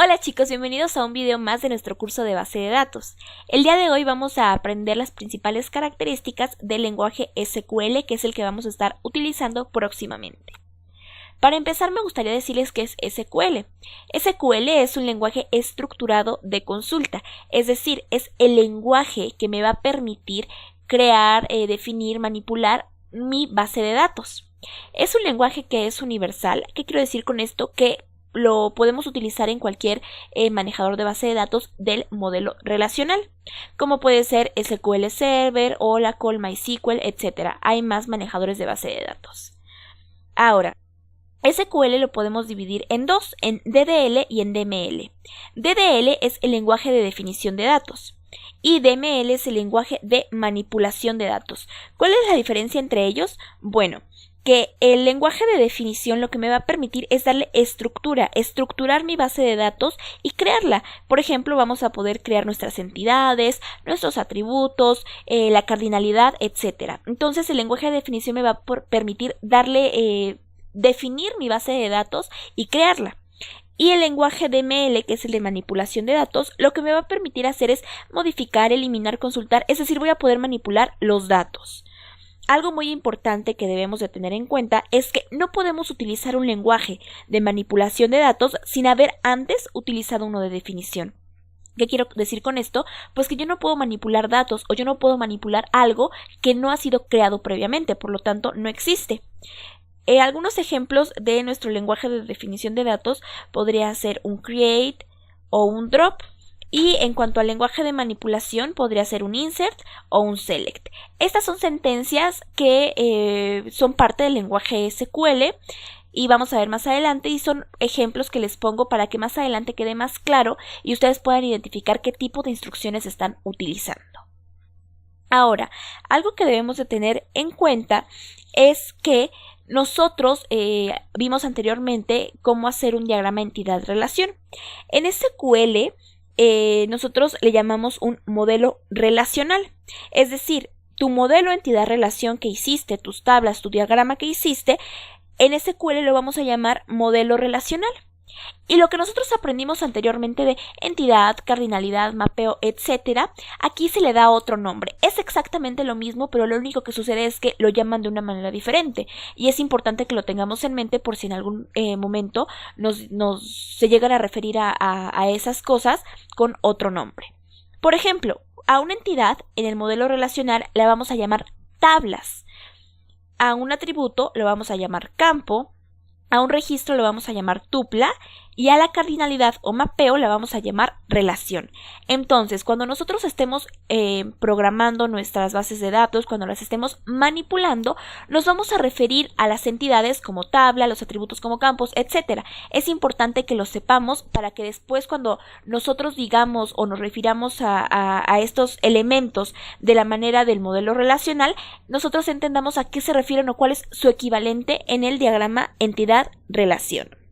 Hola chicos, bienvenidos a un video más de nuestro curso de base de datos. El día de hoy vamos a aprender las principales características del lenguaje SQL, que es el que vamos a estar utilizando próximamente. Para empezar, me gustaría decirles qué es SQL. SQL es un lenguaje estructurado de consulta, es decir, es el lenguaje que me va a permitir crear, definir, manipular mi base de datos. Es un lenguaje que es universal. ¿Qué quiero decir con esto? Que lo podemos utilizar en cualquier manejador de base de datos del modelo relacional, como puede ser SQL Server, Oracle, MySQL, etc. Hay más manejadores de base de datos. Ahora, SQL lo podemos dividir en dos, en DDL y en DML. DDL es el lenguaje de definición de datos y DML es el lenguaje de manipulación de datos. ¿Cuál es la diferencia entre ellos? Bueno, que el lenguaje de definición lo que me va a permitir es darle estructurar mi base de datos y crearla. Por ejemplo, vamos a poder crear nuestras entidades, nuestros atributos, la cardinalidad, etc. Entonces, el lenguaje de definición me va a permitir darle, definir mi base de datos y crearla. Y el lenguaje DML, que es el de manipulación de datos, lo que me va a permitir hacer es modificar, eliminar, consultar, es decir, voy a poder manipular los datos. Algo muy importante que debemos de tener en cuenta es que no podemos utilizar un lenguaje de manipulación de datos sin haber antes utilizado uno de definición. ¿Qué quiero decir con esto? Pues que yo no puedo manipular datos o yo no puedo manipular algo que no ha sido creado previamente, por lo tanto no existe. Algunos ejemplos de nuestro lenguaje de definición de datos podría ser un create o un drop. Y en cuanto al lenguaje de manipulación, podría ser un insert o un select. Estas son sentencias que son parte del lenguaje SQL y vamos a ver más adelante, y son ejemplos que les pongo para que más adelante quede más claro y ustedes puedan identificar qué tipo de instrucciones están utilizando. Ahora, algo que debemos de tener en cuenta es que nosotros vimos anteriormente cómo hacer un diagrama entidad-relación. En SQL nosotros le llamamos un modelo relacional, es decir, tu modelo entidad-relación que hiciste, tus tablas, tu diagrama que hiciste, en SQL lo vamos a llamar modelo relacional. Y lo que nosotros aprendimos anteriormente de entidad, cardinalidad, mapeo, etc., aquí se le da otro nombre. Es exactamente lo mismo, pero lo único que sucede es que lo llaman de una manera diferente. Y es importante que lo tengamos en mente por si en algún momento se llegan a referir a esas cosas con otro nombre. Por ejemplo, a una entidad en el modelo relacional la vamos a llamar tablas. A un atributo lo vamos a llamar campo. A un registro lo vamos a llamar tupla y a la cardinalidad o mapeo la vamos a llamar relación. Entonces, cuando nosotros estemos programando nuestras bases de datos, cuando las estemos manipulando, nos vamos a referir a las entidades como tabla, los atributos como campos, etc. Es importante que lo sepamos para que después, cuando nosotros digamos o nos refiramos a estos elementos de la manera del modelo relacional, nosotros entendamos a qué se refieren o cuál es su equivalente en el diagrama entidad-relación.